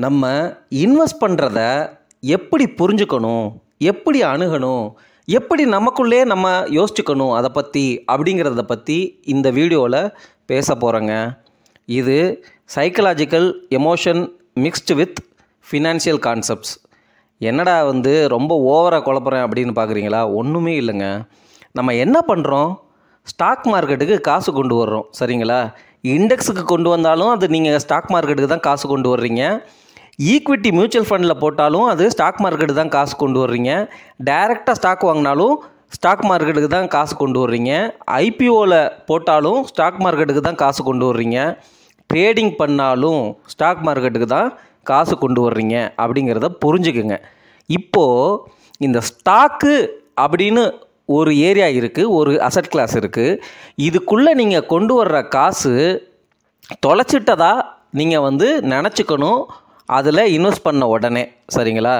நம்ம இன்வெஸ்ட் பண்ணுறத எப்படி புரிஞ்சுக்கணும், எப்படி அணுகணும், எப்படி நமக்குள்ளே நம்ம யோசிச்சுக்கணும் அதை பற்றி அப்படிங்கிறத பற்றி இந்த வீடியோவில் பேச போகிறேங்க. இது psychological emotion mixed with financial concepts. என்னடா ரொம்ப ஓவராக குழப்புறேன் அப்படின்னு பார்க்குறீங்களா? ஒன்றுமே இல்லைங்க. நம்ம என்ன பண்ணுறோம், ஸ்டாக் மார்க்கெட்டுக்கு காசு கொண்டு வர்றோம், சரிங்களா? இண்டெக்ஸுக்கு கொண்டு வந்தாலும் அது நீங்கள் ஸ்டாக் மார்க்கெட்டுக்கு தான் காசு கொண்டு வர்றீங்க. ஈக்விட்டி மியூச்சுவல் ஃபண்டில் போட்டாலும் அது ஸ்டாக் மார்க்கெட்டு தான் காசு கொண்டு வர்றீங்க. டைரெக்டாக ஸ்டாக் வாங்கினாலும் ஸ்டாக் மார்க்கெட்டுக்கு தான் காசு கொண்டு வர்றீங்க. ஐபிஓவில் போட்டாலும் ஸ்டாக் மார்க்கெட்டுக்கு தான் காசு கொண்டு வர்றீங்க. ட்ரேடிங் பண்ணாலும் ஸ்டாக் மார்க்கெட்டுக்கு தான் காசு கொண்டு வர்றீங்க அப்படிங்கிறத புரிஞ்சுக்குங்க. இப்போது இந்த ஸ்டாக்கு அப்படின்னு ஒரு ஏரியா இருக்குது, ஒரு அசட் கிளாஸ் இருக்குது. இதுக்குள்ளே நீங்கள் கொண்டு வர்ற காசு தொலைச்சிட்டதா நீங்கள் நினச்சிக்கணும் அதில் இன்வெஸ்ட் பண்ண உடனே, சரிங்களா?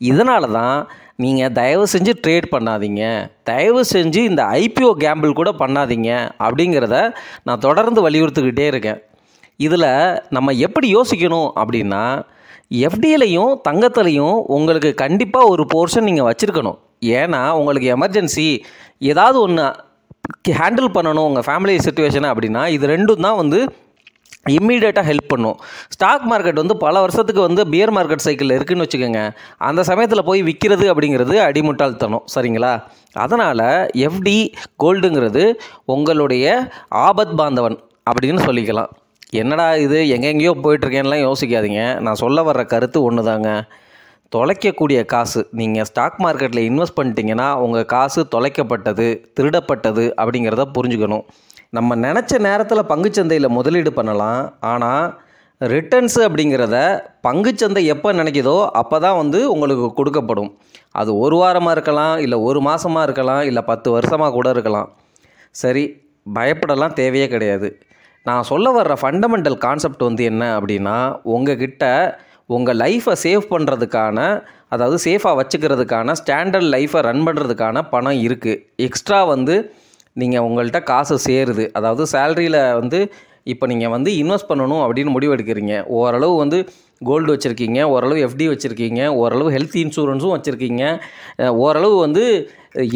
இதனால தான் நீங்கள் தயவு செஞ்சு ட்ரேட் பண்ணாதீங்க, தயவு செஞ்சு இந்த ஐபிஓ கேம்பிள் கூட பண்ணாதீங்க அப்படிங்கிறத நான் தொடர்ந்து வலியுறுத்திக்கிட்டே இருக்கேன். இதில் நம்ம எப்படி யோசிக்கணும் அப்படின்னா, எஃப்டியிலையும் தங்கத்துலையும் உங்களுக்கு கண்டிப்பாக ஒரு போர்ஷன் நீங்கள் வச்சுருக்கணும். ஏன்னா உங்களுக்கு எமர்ஜென்சி ஏதாவது ஒன்று ஹேண்டில் பண்ணணும் உங்கள் ஃபேமிலி சிச்சுவேஷனை அப்படின்னா இது ரெண்டும் தான் இம்மீடியட்டாக ஹெல்ப் பண்ணும். ஸ்டாக் மார்க்கெட் பல வருஷத்துக்கு பியர் மார்க்கெட் சைக்கிள் இருக்குதுன்னு வச்சுக்கோங்க. அந்த சமயத்தில் போய் விற்கிறது அப்படிங்கிறது அடிமுட்டாள்தனம், சரிங்களா? அதனால் எஃப்டி கோல்டுங்கிறது உங்களுடைய ஆபத் பாந்தவன் அப்படின்னு சொல்லிக்கலாம். என்னடா இது எங்கெங்கேயோ போயிட்டுருக்கேன்லாம் யோசிக்காதீங்க. நான் சொல்ல வர்ற கருத்து ஒன்று தாங்க. தொலைக்கக்கூடிய காசு, நீங்கள் ஸ்டாக் மார்க்கெட்டில் இன்வெஸ்ட் பண்ணிட்டீங்கன்னா உங்கள் காசு தொலைக்கப்பட்டது, திருடப்பட்டது அப்படிங்கிறத புரிஞ்சுக்கணும். நம்ம நினச்ச நேரத்தில் பங்குச்சந்தையில் முதலீடு பண்ணலாம். ஆனால் ரிட்டர்ன்ஸு அப்படிங்கிறத பங்குச்சந்தை எப்போ நினைக்கிதோ அப்போ தான் உங்களுக்கு கொடுக்கப்படும். அது ஒரு வாரமாக இருக்கலாம், இல்லை ஒரு மாதமாக இருக்கலாம், இல்லை 10 வருஷமாக கூட இருக்கலாம். சரி, பயப்படலாம் தேவையே கிடையாது. நான் சொல்ல வர்ற ஃபண்டமெண்டல் கான்செப்ட் என்ன அப்படின்னா, உங்ககிட்ட உங்கள் லைஃப்பை சேவ் பண்ணுறதுக்கான, அதாவது சேஃபாக வச்சுக்கிறதுக்கான, ஸ்டாண்டர்ட் லைஃப்பை ரன் பண்ணுறதுக்கான பணம் இருக்குது. எக்ஸ்ட்ரா நீங்கள் உங்கள்கிட்ட காசு சேருது. அதாவது சேலரியில் இப்போ நீங்கள் இன்வெஸ்ட் பண்ணணும் அப்படின்னு முடிவெடுக்கிறீங்க. ஓரளவு கோல்டு வச்சுருக்கீங்க, ஓரளவு எஃப்டி வச்சுருக்கீங்க, ஓரளவு ஹெல்த் இன்சூரன்ஸும் வச்சுருக்கீங்க, ஓரளவு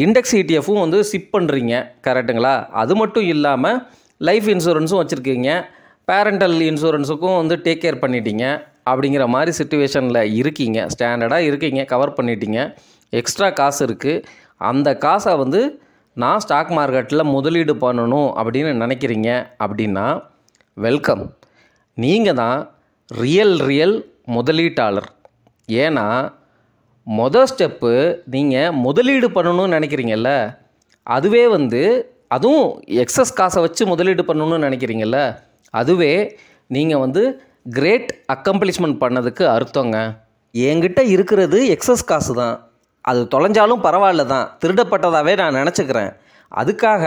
இண்டெக்ஸ் இடிஎஃப்பும் சிப் பண்ணுறீங்க, கரெக்டுங்களா? அது மட்டும் இல்லாமல் லைஃப் இன்சூரன்ஸும் வச்சுருக்கீங்க, பேரண்டல் இன்சூரன்ஸுக்கும் டேக் கேர் பண்ணிட்டீங்க. அப்படிங்கிற மாதிரி சிச்சுவேஷனில் இருக்கீங்க, ஸ்டாண்டர்டாக இருக்கீங்க, கவர் பண்ணிட்டீங்க. எக்ஸ்ட்ரா காசு இருக்குது. அந்த காசை நான் ஸ்டாக் மார்க்கெட்டில் முதலீடு பண்ணணும் அப்படின்னு நினைக்கிறீங்க அப்படின்னா வெல்கம். நீங்கள் தான் ரியல் முதலீட்டாளர். ஏன்னா மொதல் ஸ்டெப்பு நீங்கள் முதலீடு பண்ணணும்னு நினைக்கிறீங்கல்ல, அதுவே அதுவும் எக்ஸஸ் காசை வச்சு முதலீடு பண்ணணும்னு நினைக்கிறீங்கல்ல, அதுவே நீங்கள் கிரேட் அக்கம்ப்ளிஷ்மெண்ட் பண்ணதுக்கு அர்த்தங்க. என்கிட்ட இருக்கிறது எக்ஸஸ் காசு தான், அது தொலைஞ்சாலும் பரவாயில்ல தான், திருடப்பட்டதாகவே நான் நினச்சிக்கிறேன். அதுக்காக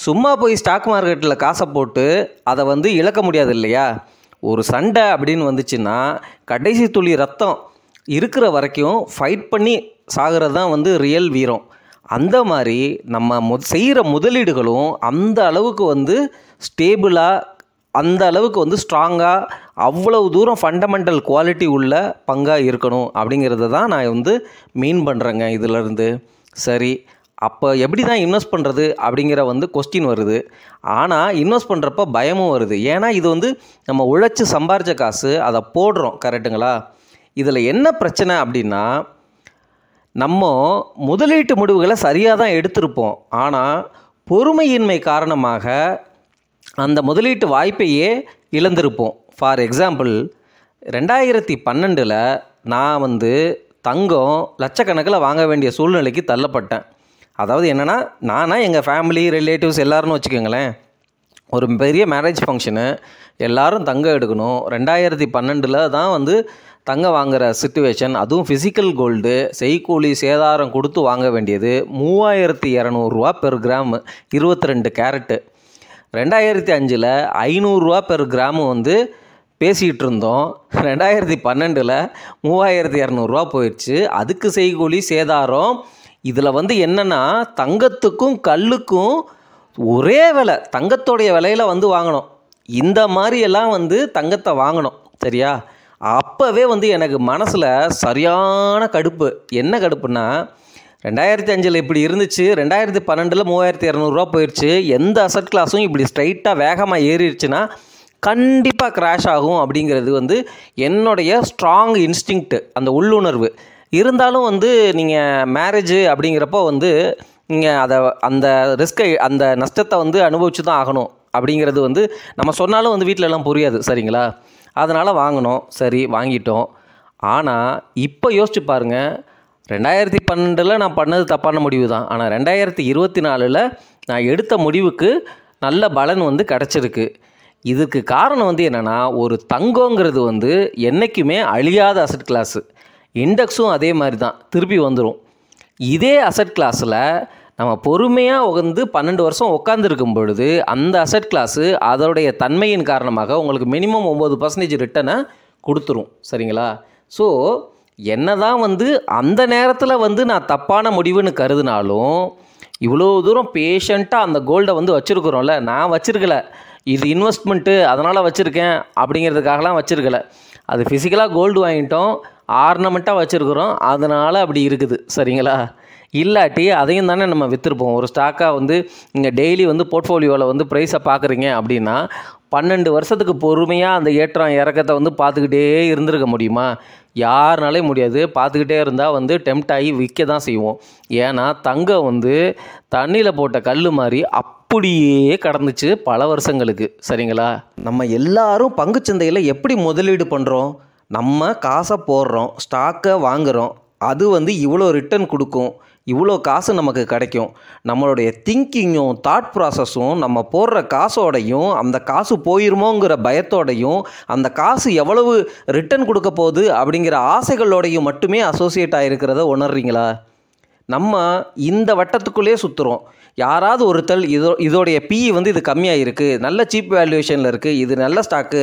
சும்மா போய் ஸ்டாக் மார்க்கெட்டில் காசை போட்டு அதை இழக்க முடியாது இல்லையா? ஒரு சண்டை அப்படின்னு வந்துச்சுன்னா கடைசி துளி ரத்தம் இருக்கிற வரைக்கும் ஃபைட் பண்ணி சாகிறது தான் ரியல் வீரம். அந்த மாதிரி நம்ம செய்கிற முதலீடுகளும் அந்த அளவுக்கு ஸ்டேபிளாக, அந்த அளவுக்கு ஸ்ட்ராங்காக, அவ்வளவு தூரம் ஃபண்டமெண்டல் குவாலிட்டி உள்ள பங்காக இருக்கணும் அப்படிங்கிறத தான் நான் மீன் பண்ணுறேங்க இதிலேருந்து. சரி, அப்போ எப்படி தான் இன்வெஸ்ட் பண்ணுறது அப்படிங்கிற கொஸ்டின் வருது. ஆனால் இன்வெஸ்ட் பண்ணுறப்ப பயமும் வருது. ஏன்னா இது நம்ம உழைச்சி சம்பாரித்த காசு, அதை போடுறோம், கரெக்டுங்களா? இதில் என்ன பிரச்சனை அப்படின்னா, நம்ம முதலீட்டு முடிவுகளை சரியாக தான் எடுத்திருப்போம். ஆனால் பொறுமையின்மை காரணமாக அந்த முதலீட்டு வாய்ப்பையே இழந்திருப்போம். ஃபார் எக்ஸாம்பிள், 2012 நான் தங்கம் லட்சக்கணக்கில் வாங்க வேண்டிய சூழ்நிலைக்கு தள்ளப்பட்டேன். அதாவது என்னென்னா, எங்கள் ஃபேமிலி ரிலேட்டிவ்ஸ் எல்லோருன்னு வச்சுக்கோங்களேன், ஒரு பெரிய மேரேஜ் ஃபங்க்ஷனு, எல்லோரும் தங்கம் எடுக்கணும். 2012 தான் தங்கம் வாங்குகிற சிச்சுவேஷன். அதுவும் ஃபிசிக்கல் கோல்டு, செய்கூலி சேதாரம் கொடுத்து வாங்க வேண்டியது 3200 ரூபா per gram, 22 carrot. 2005 500 per gram பேசிகிட்டு இருந்தோம். 2012 3200 போயிடுச்சு. அதுக்கு செய்கூலி சேதாரம். இதில் என்னென்னா, தங்கத்துக்கும் கல்லுக்கும் ஒரே விலை, தங்கத்தோடைய விலையில் வாங்கணும். இந்த மாதிரியெல்லாம் தங்கத்தை வாங்கணும், சரியா? அப்போவே வந்து எனக்கு மனசில் சரியான கடுப்பு. என்ன கடுப்புன்னா, 2005 இப்படி இருந்துச்சு, 2012 3200 போயிடுச்சு. எந்த அசட் கிளாஸும் இப்படி ஸ்ட்ரைட்டாக வேகமாக ஏறிடுச்சுன்னா கண்டிப்பாக கிராஷ் ஆகும் அப்படிங்கிறது வந்து என்னுடைய ஸ்ட்ராங் இன்ஸ்டிங்க்ட், அந்த உள்ளுணர்வு. இருந்தாலும் வந்து நீங்கள் மேரேஜ் அப்படிங்கிறப்போ வந்து நீங்கள் அந்த ரிஸ்கை, அந்த நஷ்டத்தை வந்து அனுபவிச்சு தான் ஆகணும் அப்படிங்கிறது வந்து நம்ம சொன்னாலும் வந்து வீட்டிலலாம் புரியாது, சரிங்களா? அதனால் வாங்கினோம், சரி வாங்கிட்டோம். ஆனால் இப்போ யோசிச்சு பாருங்கள், 2012 நான் பண்ணது தப்பான முடிவு தான். ஆனால் 2024 நான் எடுத்த முடிவுக்கு நல்ல பலன் வந்து கிடச்சிருக்கு. இதுக்கு காரணம் வந்து என்னென்னா, ஒரு தங்கங்கிறது வந்து என்றைக்குமே அழியாத அசட் கிளாஸு. இண்டெக்ஸும் அதே மாதிரி தான், திருப்பி வந்துடும். இதே அசட் கிளாஸில் நம்ம பொறுமையாக வந்து 12 வருஷம் உட்காந்துருக்கும் பொழுது அந்த அசட் கிளாஸு அதோடைய தன்மையின் காரணமாக உங்களுக்கு மினிமம் 9% ரிட்டனை கொடுத்துரும், சரிங்களா? ஸோ என்ன தான் வந்து அந்த நேரத்தில் வந்து நான் தப்பான முடிவுன்னு கருதினாலும், இவ்வளோ தூரம் பேஷண்ட்டாக அந்த கோல்டை வந்து வச்சுருக்குறோம்ல, நான் வச்சுருக்கல, இது இன்வெஸ்ட்மெண்ட்டு அதனால் வச்சுருக்கேன் அப்படிங்கிறதுக்காகலாம் வச்சுருக்கல. அது ஃபிசிக்கலாக கோல்டு வாங்கிட்டோம், ஆர்னமெண்ட்டாக வச்சுருக்குறோம், அதனால் அப்படி இருக்குது, சரிங்களா? இல்லாட்டி அதையும் தானே நம்ம விற்றுருப்போம். ஒரு ஸ்டாக்காக வந்து நீங்கள் டெய்லி வந்து போர்ட்ஃபோலியோவில் வந்து ப்ரைஸை பார்க்குறீங்க அப்படின்னா 12 வருஷத்துக்கு பொறுமையாக அந்த ஏற்றம் இறக்கத்தை வந்து பார்த்துக்கிட்டே இருந்திருக்க முடியுமா? யாருனாலே முடியாது. பார்த்துக்கிட்டே இருந்தால் வந்து டெம்ப்ட் ஆகி விற்க தான் செய்வோம். ஏன்னா தங்கம் வந்து தண்ணியில் போட்ட கல் மாதிரி அப்படியே கடந்துச்சு பல வருஷங்களுக்கு, சரிங்களா? நம்ம எல்லாரும் பங்குச்சந்தையில் எப்படி முதலீடு பண்ணுறோம்? நம்ம காசை போடுறோம், ஸ்டாக்கை வாங்குகிறோம், அது வந்து இவ்வளோ ரிட்டர்ன் கொடுக்கும், இவ்வளோ காசு நமக்கு கிடைக்கும். நம்மளுடைய திங்கிங்கும் தாட் ப்ராசஸும் நம்ம போடுற காசோடையும் அந்த காசு போயிருமோங்கிற பயத்தோடையும் அந்த காசு எவ்வளவு ரிட்டர்ன் கொடுக்க போகுது அப்படிங்கிற ஆசைகளோடையும் மட்டுமே அசோசியேட் ஆகிருக்கிறத உணர்றீங்களா? நம்ம இந்த வட்டத்துக்குள்ளேயே சுற்றுறோம். யாராவது ஒருத்தல் இதோடைய பிஇ வந்து இது கம்மியாக இருக்குது, நல்ல சீப் வேல்யூவேஷனில் இருக்குது, இது நல்ல ஸ்டாக்கு,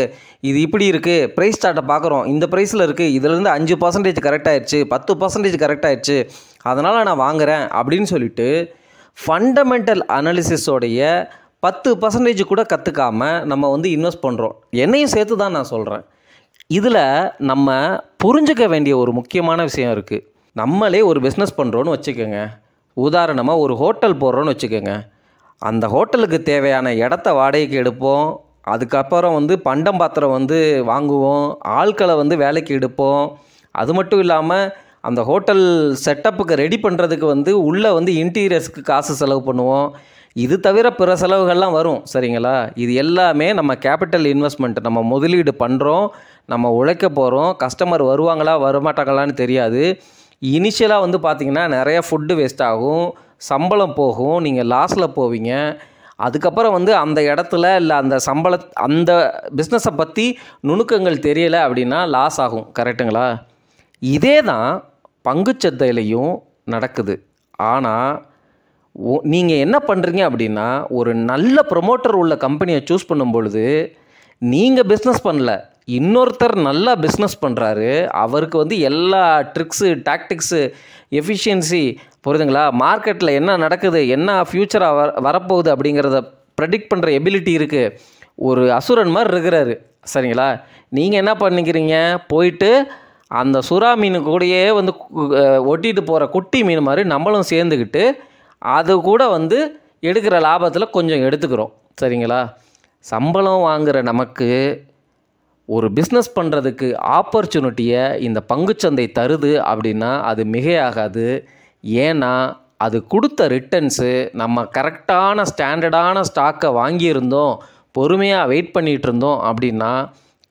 இது இப்படி இருக்குது, ப்ரைஸ் ஸ்டார்ட்டை பார்க்குறோம், இந்த ப்ரைஸில் இருக்குது, இதிலேருந்து 5% கரெக்ட் ஆயிடுச்சு, 10% கரெக்ட் ஆயிடுச்சு, அதனால் நான் வாங்குகிறேன் அப்படின்னு சொல்லிட்டு ஃபண்டமெண்டல் அனாலிசிஸோடைய 10% கூட கற்றுக்காமல் நம்ம வந்து இன்வெஸ்ட் பண்ணுறோம். என்னையும் சேர்த்து தான் நான் சொல்கிறேன். இதில் நம்ம புரிஞ்சுக்க வேண்டிய ஒரு முக்கியமான விஷயம் இருக்குது. நம்மளே ஒரு பிஸ்னஸ் பண்ணுறோன்னு வச்சுக்கோங்க. உதாரணமாக ஒரு ஹோட்டல் போடுறோன்னு வச்சுக்கோங்க. அந்த ஹோட்டலுக்கு தேவையான இடத்த வாடகைக்கு எடுப்போம், அதுக்கப்புறம் வந்து பண்டம் பாத்திரம் வந்து வாங்குவோம், ஆட்களை வந்து வேலைக்கு எடுப்போம். அது மட்டும் இல்லாமல் அந்த ஹோட்டல் செட்டப்புக்கு ரெடி பண்ணுறதுக்கு வந்து உள்ளே வந்து இன்டீரியர்ஸ்க்கு காசு செலவு பண்ணுவோம். இது தவிர பிற செலவுகள்லாம் வரும், சரிங்களா? இது எல்லாமே நம்ம கேபிட்டல் இன்வெஸ்ட்மெண்ட். நம்ம முதலீடு பண்ணுறோம், நம்ம உழைக்க போகிறோம். கஸ்டமர் வருவாங்களா வரமாட்டாங்களான்னு தெரியாது. இனிஷியலாக வந்து பார்த்திங்கன்னா நிறையா ஃபுட்டு வேஸ்ட் ஆகும், சம்பளம் போகும், நீங்கள் லாஸில் போவீங்க. அதுக்கப்புறம் வந்து அந்த இடத்துல இல்லை அந்த பிஸ்னஸை பற்றி நுணுக்கங்கள் தெரியலை அப்படின்னா லாஸ் ஆகும், கரெக்டுங்களா? இதே தான் பங்குச்சந்தையிலையும் நடக்குது. ஆனால் நீங்கள் என்ன பண்ணுறீங்க அப்படின்னா, ஒரு நல்ல ப்ரொமோட்டர் உள்ள கம்பெனியை சூஸ் பண்ணும் பொழுது நீங்கள் பிஸ்னஸ் பண்ணல, இன்னொருத்தர் நல்லா பிஸ்னஸ் பண்ணுறாரு, அவருக்கு வந்து எல்லா ட்ரிக்ஸு, டாக்டிக்ஸு, எஃபிஷியன்சி, புரியுதுங்களா? மார்க்கெட்டில் என்ன நடக்குது, என்ன ஃப்யூச்சராக வரப்போகுது அப்படிங்கிறத ப்ரெடிக்ட் பண்ணுற எபிலிட்டி இருக்குது. ஒரு அசுரன் மாதிரி இருக்கிறாரு, சரிங்களா? நீங்கள் என்ன பண்ணிக்கிறீங்க, போயிட்டு அந்த சுறா மீன் கூடயே வந்து ஒட்டிட்டு போகிற குட்டி மீன் மாதிரி நம்மளும் சேர்ந்துக்கிட்டு அது கூட வந்து எடுக்கிற லாபத்தில் கொஞ்சம் எடுத்துக்கிறோம், சரிங்களா? சம்பளம் வாங்குகிற நமக்கு ஒரு பிஸ்னஸ் பண்ணுறதுக்கு ஆப்பர்ச்சுனிட்டியை இந்த பங்குச்சந்தை தருது அப்படின்னா அது மிகையாகாது. ஏன்னா அது கொடுத்த ரிட்டர்ன்ஸு நம்ம கரெக்டான ஸ்டாண்டர்டான ஸ்டாக்கை வாங்கியிருந்தோம், பொறுமையாக வெயிட் பண்ணிகிட்டு இருந்தோம் அப்படின்னா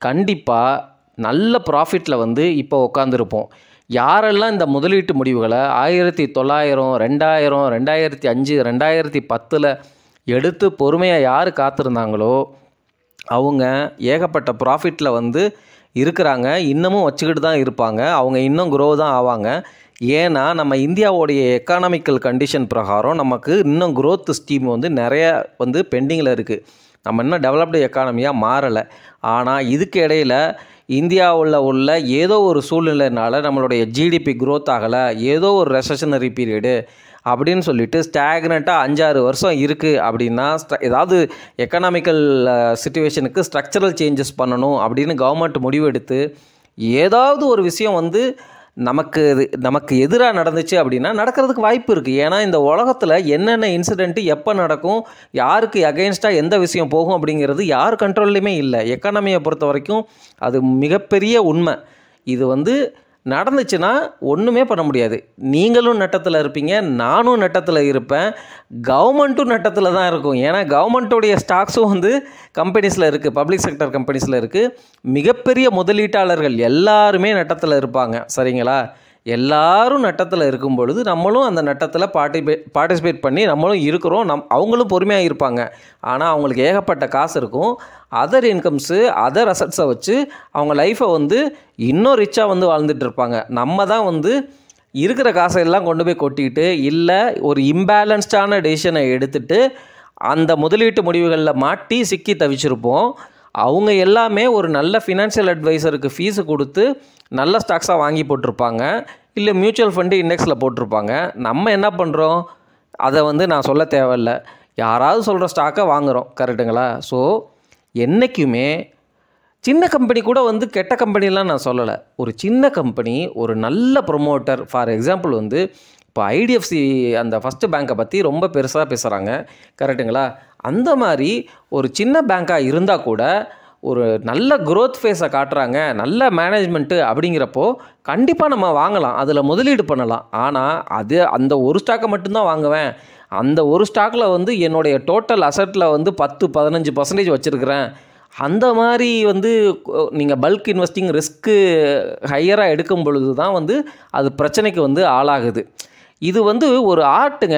கண்டிப்பாக நல்ல ப்ராஃபிட்டில் வந்து இப்போ உட்காந்துருப்போம். யாரெல்லாம் இந்த முதலீட்டு முடிவுகளை 1900, 2000, 2005, 2010 எடுத்து பொறுமையாக யார் காத்திருந்தாங்களோ அவங்க ஏகப்பட்ட ப்ராஃபிட்டில் வந்து இருக்கிறாங்க, இன்னமும் வச்சுக்கிட்டு தான் இருப்பாங்க. அவங்க இன்னும் க்ரோ தான் ஆவாங்க. ஏன்னா நம்ம இந்தியாவோடைய எக்கானாமிக்கல் கண்டிஷன் பிரகாரம் நமக்கு இன்னும் க்ரோத் ஸ்கீம் வந்து நிறைய வந்து பெண்டிங்கில் இருக்குது. நம்ம இன்னும் டெவலப்டு எக்கானமியாக மாறலை. ஆனால் இதுக்கு இடையில் இந்தியாவில் உள்ள ஏதோ ஒரு சூழ்நிலைனால நம்மளுடைய ஜிடிபி க்ரோத் ஆகலை, ஏதோ ஒரு ரெசஷனரி பீரியடு அப்படின்னு சொல்லிட்டு ஸ்டாக்னண்ட்டாக 5-6 வருஷம் இருக்குது அப்படின்னா ஏதாவது எக்கனாமிக்கல் சிச்சுவேஷனுக்கு ஸ்ட்ரக்சரல் சேஞ்சஸ் பண்ணணும் அப்படின்னு கவர்மெண்ட் முடிவெடுத்து ஏதாவது ஒரு விஷயம் வந்து நமக்கு எதிராக நடந்துச்சு அப்படின்னா நடக்கிறதுக்கு வாய்ப்பு இருக்குது. ஏன்னா இந்த உலகத்தில் என்னென்ன இன்சிடெண்ட்டு எப்போ நடக்கும், யாருக்கு அகெயின்ஸ்டாக எந்த விஷயம் போகும் அப்படிங்கிறது யார் கண்ட்ரோல்லையுமே இல்லை. எக்கானமியை பொறுத்த வரைக்கும் அது மிகப்பெரிய உண்மை. இது வந்து நடந்துச்சுன்னா ஒன்றுமே பண்ண முடியாது. நீங்களும் நட்டத்தில் இருப்பீங்க, நானும் நட்டத்தில் இருப்பேன், கவர்மெண்ட்டும் நட்டத்தில் தான் இருக்கும். ஏன்னா கவர்மெண்ட்டோடைய ஸ்டாக்ஸும் வந்து கம்பெனிஸில் இருக்குது, பப்ளிக் செக்டர் கம்பெனிஸில் இருக்குது. மிகப்பெரிய முதலீட்டாளர்கள் எல்லாருமே நட்டத்தில் இருப்பாங்க. சரிங்களா? எல்லாரும் நட்டத்தில் இருக்கும் பொழுது நம்மளும் அந்த நட்டத்தில் பார்ட்டிசிபேட் பண்ணி நம்மளும் இருக்கிறோம். அவங்களும் பொறுமையாக இருப்பாங்க. ஆனால் அவங்களுக்கு ஏகப்பட்ட காசு இருக்கும். அதர் இன்கம்ஸு, அதர் அசட்ஸை வச்சு அவங்க லைஃப்பை வந்து இன்னும் ரிச்சாக வந்து வாழ்ந்துட்டு இருப்பாங்க. நம்ம தான் வந்து இருக்கிற காசையெல்லாம் கொண்டு போய் கொட்டிக்கிட்டு, இல்லை ஒரு இம்பேலன்ஸ்டான டெசிஷனை எடுத்துகிட்டு அந்த முதலீட்டு முடிவுகளில் மாட்டி சிக்கி தவிச்சிருப்போம். அவங்க எல்லாமே ஒரு நல்ல ஃபினான்ஷியல் அட்வைசருக்கு ஃபீஸு கொடுத்து நல்ல ஸ்டாக்ஸாக வாங்கி போட்டிருப்பாங்க, இல்லை மியூச்சுவல் ஃபண்டு இண்டெக்ஸில் போட்டிருப்பாங்க. நம்ம என்ன பண்ணுறோம், அதை வந்து நான் சொல்ல தேவையில்லை, யாராவது சொல்கிற ஸ்டாக்கை வாங்குகிறோம். கரெக்டுங்களா? ஸோ என்றைக்குமே சின்ன கம்பெனி கூட வந்து கெட்ட கம்பெனிலாம் நான் சொல்லலை. ஒரு சின்ன கம்பெனி, ஒரு நல்ல ப்ரொமோட்டர், ஃபார் எக்ஸாம்பிள் வந்து இப்போ ஐடிஎஃப்சி அந்த ஃபஸ்ட்டு பேங்க்கை பற்றி ரொம்ப பெருசாக பேசுகிறாங்க. கரெக்டுங்களா? அந்த மாதிரி ஒரு சின்ன பேங்க்காக இருந்தால் கூட ஒரு நல்ல க்ரோத் ஃபேஸை காட்டுறாங்க, நல்ல மேனேஜ்மெண்ட்டு அப்படிங்கிறப்போ கண்டிப்பாக நம்ம வாங்கலாம், அதில் முதலீடு பண்ணலாம். ஆனால் அந்த ஒரு ஸ்டாக்கை மட்டும்தான் வாங்குவேன், அந்த ஒரு ஸ்டாக்கில் வந்து என்னுடைய டோட்டல் அசட்டில் வந்து 10-15% வச்சுருக்கிறேன், அந்த மாதிரி வந்து நீங்கள் பல்க் இன்வெஸ்டிங் ரிஸ்க்கு ஹையராக எடுக்கும் பொழுது தான் வந்து அது பிரச்சனைக்கு வந்து ஆளாகுது. இது வந்து ஒரு ஆர்ட்டுங்க.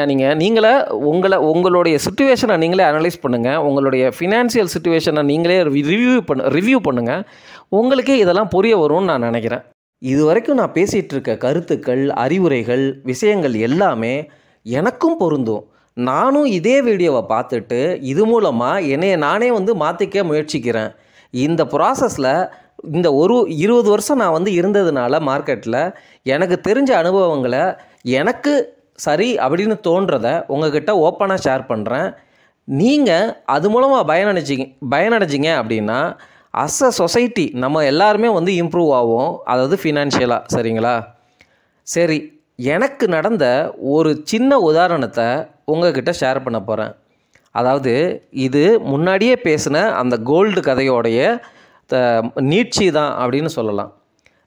உங்களுடைய சிச்சுவேஷனை நீங்களே அனலைஸ் பண்ணுங்கள், உங்களுடைய ஃபினான்ஷியல் சிச்சுவேஷனை நீங்களே ரிவ்யூ பண்ணுங்கள். உங்களுக்கே இதெல்லாம் புரிய வரும்னு நான் நினைக்கிறேன். இது வரைக்கும் நான் பேசிகிட்டு இருக்க கருத்துக்கள், அறிவுரைகள், விஷயங்கள் எல்லாமே எனக்கும் பொருந்தும். நானும் இதே வீடியோவை பார்த்துட்டு இது மூலமாக என்னைய நானே வந்து மாற்றிக்க முயற்சிக்கிறேன். இந்த ப்ராசஸில் இந்த 20 வருஷம் நான் வந்து இருந்ததுனால மார்க்கெட்டில் எனக்கு தெரிஞ்ச அனுபவங்களை எனக்கு சரி அப்படின்னு தோன்றதை உங்ககிட்ட ஓப்பனாக ஷேர் பண்ணுறேன். நீங்கள் அது மூலமாக பயனடைஞ்சிங்க அப்படின்னா அஸ் அ சொசைட்டி நம்ம எல்லாருமே வந்து இம்ப்ரூவ் ஆகும், அதாவது ஃபினான்ஷியலாக. சரிங்களா? சரி, எனக்கு நடந்த ஒரு சின்ன உதாரணத்தை உங்ககிட்ட ஷேர் பண்ண போகிறேன். அதாவது இது முன்னாடியே பேசின அந்த கோல்டு கதையோடைய நீட்சி தான் அப்படின்னு சொல்லலாம்.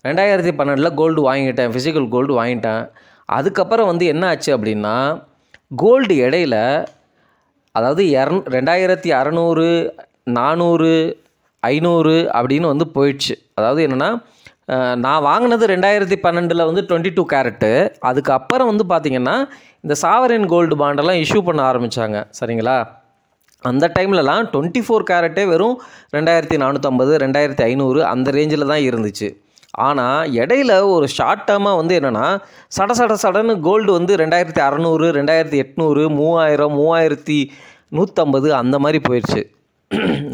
2012 கோல்டு வாங்கிட்டேன், ஃபிசிக்கல் கோல்டு வாங்கிட்டேன். அதுக்கப்புறம் வந்து என்ன ஆச்சு அப்படின்னா, கோல்டு இடையில அதாவது 2600, 400, 500 அப்படின்னு வந்து போயிடுச்சு. அதாவது என்னென்னா, நான் வாங்கினது 2012 வந்து 22 கேரட்டு. அதுக்கப்புறம் வந்து பார்த்திங்கன்னா இந்த சாவரின் கோல்டு பாண்டெல்லாம் இஷ்யூ பண்ண ஆரம்பித்தாங்க. சரிங்களா? அந்த டைம்லலாம் 24 கேரட்டே வெறும் 2450, 2500 அந்த ரேஞ்சில் தான் இருந்துச்சு. ஆனால் இடையில ஒரு ஷார்ட் டேர்மாக வந்து என்னென்னா சடன்னு கோல்டு வந்து 2600, 2800, 3000, 3150 அந்த மாதிரி போயிடுச்சு.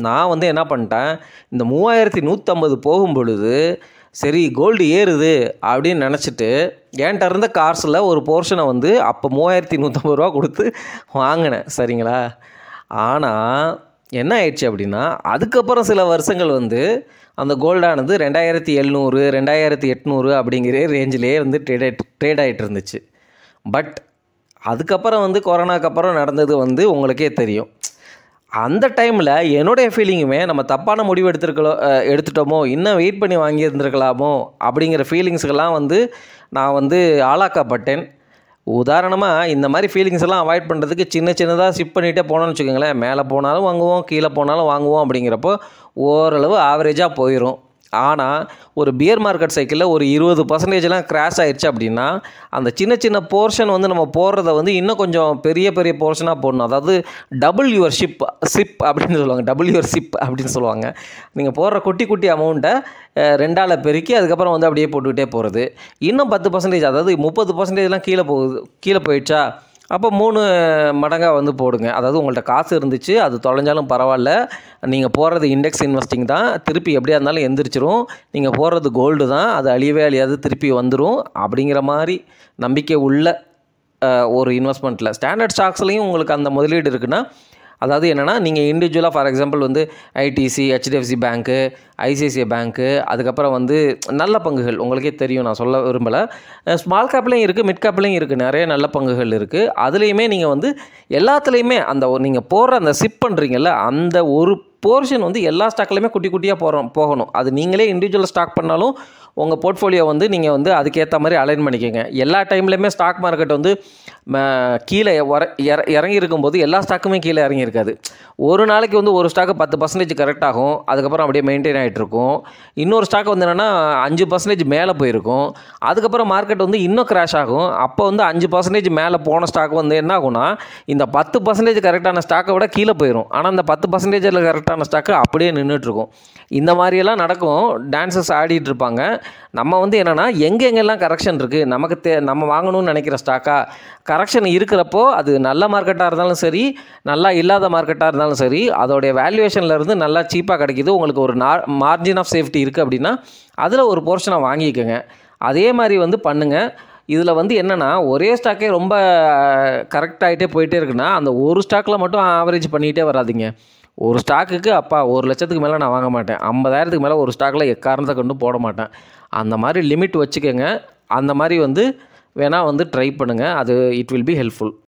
நான் வந்து என்ன பண்ணிட்டேன், இந்த 3150 போகும் பொழுது சரி கோல்டு ஏறுது அப்படின்னு நினச்சிட்டு என்கிட்ட இருந்த கார்ஸில் ஒரு போர்ஷனை வந்து அப்போ 3150 ரூபா கொடுத்து வாங்கினேன். சரிங்களா? ஆனால் என்ன ஆயிடுச்சு அப்படின்னா, அதுக்கப்புறம் சில வருஷங்கள் வந்து அந்த கோல்டானது 2700, 2800 அப்படிங்கிற ரேஞ்சிலே வந்து ட்ரேட் ஆகிட்டு இருந்துச்சு. பட் அதுக்கப்புறம் வந்து கொரோனாக்கு அப்புறம் நடந்தது வந்து உங்களுக்கே தெரியும். அந்த டைமில் என்னுடைய ஃபீலிங்குமே நம்ம தப்பான முடிவு எடுத்துட்டோமோ, இன்னும் வெயிட் பண்ணி வாங்கியிருந்துருக்கலாமோ அப்படிங்கிற ஃபீலிங்ஸுக்கெல்லாம் வந்து நான் வந்து ஆளாக்கப்பட்டேன். உதாரணமாக இந்த மாதிரி ஃபீலிங்ஸ் எல்லாம் அவாய்ட் பண்ணுறதுக்கு சின்னதாக ஷிஃப்ட் பண்ணிகிட்டே போனோம்னு வச்சுக்கோங்களேன், மேலே போனாலும் வாங்குவோம், கீழே போனாலும் வாங்குவோம். அப்படிங்கிறப்போ ஓரளவு ஆவரேஜாக போயிடும். ஆனால் ஒரு பியர் மார்க்கெட் சைக்கிளில் ஒரு 20% கிராஷ் ஆயிடுச்சு அப்படின்னா அந்த சின்ன போர்ஷன் வந்து நம்ம போடுறத வந்து இன்னும் கொஞ்சம் பெரிய போர்ஷனாக போடணும். அதாவது டபுள் யுவர் சிப் அப்படின்னு சொல்லுவாங்க, டபுள் யுவர் சிப் அப்படின்னு சொல்லுவாங்க. நீங்கள் போடுற குட்டி அமௌண்ட்டை 2ஆல் பெருக்கி அதுக்கப்புறம் வந்து அப்படியே போட்டுக்கிட்டே போகிறது. இன்னும் 10%, அதாவது 30%லாம் கீழே போயிடுச்சா, அப்போ 3 மடங்காக வந்து போடுங்க. அதாவது உங்கள்கிட்ட காசு இருந்துச்சு, அது தொலைஞ்சாலும் பரவாயில்ல, நீங்கள் போடுறது இண்டெக்ஸ் இன்வெஸ்டிங் தான், திருப்பி எப்படியா இருந்தாலும் எந்திரிச்சிரும். நீங்கள் போடுறது கோல்டு தான், அது அழியவே அழியாது, திருப்பி வந்துடும். அப்படிங்கிற மாதிரி நம்பிக்கை உள்ள ஒரு இன்வெஸ்ட்மெண்ட்டில் ஸ்டாண்டர்ட் ஸ்டாக்ஸ்லேயும் உங்களுக்கு அந்த முதலீடு இருக்குன்னா அதாவது என்னென்னா நீங்கள் இண்டிவிஜுவலாக ஃபார் எக்ஸாம்பிள் வந்து ஐடிசி, ஹெச்டிஎஃப்சி பேங்க்கு, ஐசிஐசிஐ பேங்க்கு, அதுக்கப்புறம் வந்து நல்ல பங்குகள் உங்களுக்கே தெரியும், நான் சொல்ல விரும்பலை. ஸ்மால் கேப்லேயும் இருக்குது, மிட் கேப்லேயும் இருக்குது, நிறைய நல்ல பங்குகள் இருக்குது. அதுலேயுமே நீங்கள் வந்து எல்லாத்துலேயுமே அந்த நீங்கள் போடுற அந்த சிப் பண்ணுறீங்கல்ல, அந்த ஒரு போர்ஷன் வந்து எல்லா ஸ்டாக்லையுமே குட்டி குட்டியாக போகணும். அது நீங்களே இண்டிவிஜுவல் ஸ்டாக் பண்ணாலும் உங்கள் போர்ட்ஃபோலியோ வந்து நீங்கள் வந்து அதுக்கேற்ற மாதிரி அலைன் பண்ணிக்கோங்க. எல்லா டைம்லையுமே ஸ்டாக் மார்க்கெட் வந்து கீழே இறங்கி இருக்கும்போது எல்லா ஸ்டாக்குமே கீழே இறங்கியிருக்காது. ஒரு நாளைக்கு வந்து ஒரு ஸ்டாக்கு 10% கரெக்ட் ஆகும், அதுக்கப்புறம் அப்படியே மெயின்டைன் ஆகிட்டு இருக்கும். இன்னொரு ஸ்டாக் வந்து என்னென்னா 5% மேலே போயிருக்கும், அதுக்கப்புறம் மார்க்கெட் வந்து இன்னும் கிராஷ் ஆகும். அப்போ வந்து 5% மேலே போன ஸ்டாக் வந்து என்ன ஆகும்னா இந்த 10% கரெக்டான ஸ்டாக்கை விட கீழே போயிடும். ஆனால் இந்த 10% கரெக்டான ஸ்டாக்கு அப்படியே நின்றுட்டுருக்கும். இந்த மாதிரியெல்லாம் நடக்கும். டான்ஸஸ் ஆடிட்டு இருப்பாங்க. நம்ம வந்து என்னென்னா எங்கெங்கெல்லாம் கரெக்ஷன் இருக்குது, நமக்கு நம்ம வாங்கணும்னு நினைக்கிற ஸ்டாக்கா கரெக்ஷன் இருக்கிறப்போ, அது நல்ல மார்க்கெட்டாக இருந்தாலும் சரி, நல்லா இல்லாத மார்க்கெட்டாக இருந்தாலும் சரி, அதோடைய வேல்யூவேஷன்லேருந்து நல்லா சீப்பாக கிடைக்கிது, உங்களுக்கு ஒரு மார்ஜின் ஆஃப் சேஃப்டி இருக்குது அப்படின்னா அதில் ஒரு போர்ஷனை வாங்கிக்கோங்க. அதே மாதிரி வந்து பண்ணுங்கள். இதில் வந்து என்னென்னா ஒரே ஸ்டாக்கே ரொம்ப கரெக்ட் ஆகிட்டே போயிட்டே இருக்குன்னா அந்த ஒரு ஸ்டாக்கில் மட்டும் ஆவரேஜ் பண்ணிகிட்டே வராதிங்க. ஒரு ஸ்டாக்குக்கு 1 லட்சத்துக்கு மேலே நான் வாங்க மாட்டேன், 50,000க்கு மேலே ஒரு ஸ்டாக்கில் எக்காரணத்தை கொண்டு போட மாட்டேன். அந்த மாதிரி லிமிட் வச்சுக்கோங்க. அந்த மாதிரி வந்து வேணால் வந்து ட்ரை பண்ணுங்கள். அது இட் வில் பி ஹெல்ப்ஃபுல்.